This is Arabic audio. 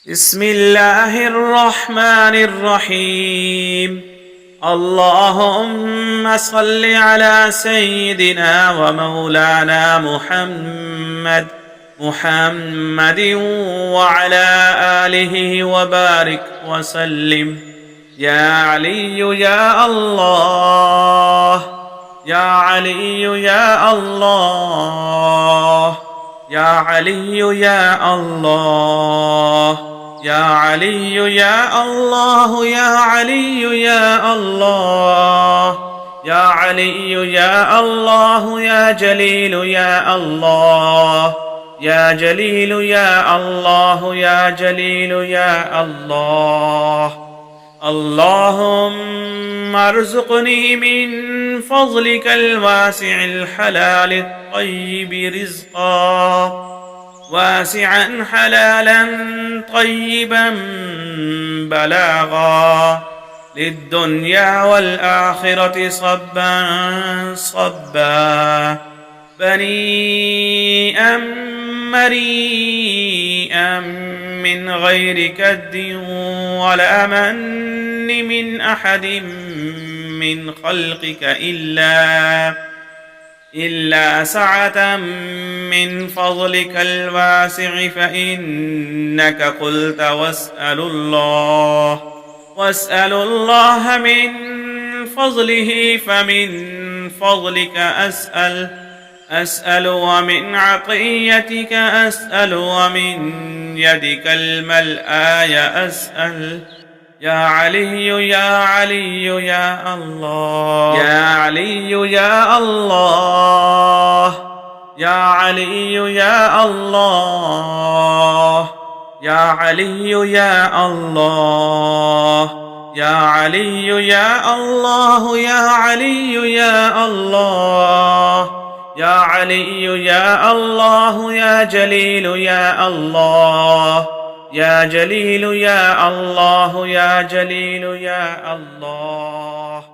بسم الله الرحمن الرحيم. اللهم صل على سيدنا ومولانا محمد وعلى آله وبارك وسلم. يا علي يا الله، يا علي يا الله، يا علي يا الله، يا علي يا الله، يا علي يا الله، يا علي يا الله، يا جليل يا الله، يا جليل يا الله، يا جليل يا الله. اللهم ارزقني من فضلك الواسع الحلال الطيب رزقا واسعا حلالا طيبا بلاغا للدنيا والآخرة صبا صبا بنيئا مريئا من غير كد ولا من من أحد من خلقك إلا سعة من فضلك الواسع، فإنك قلت واسأل الله من فضله، فمن فضلك أسأل ومن عطيتك أسأل ومن يدك الملآي أسأل. يا علي يا علي يا الله، يا علي يا الله، يا علي يا الله، يا علي يا الله، يا علي يا الله، يا علي يا الله، يا علي يا الله، يا جليل يا الله، يا جليل يا الله، يا جليل يا الله.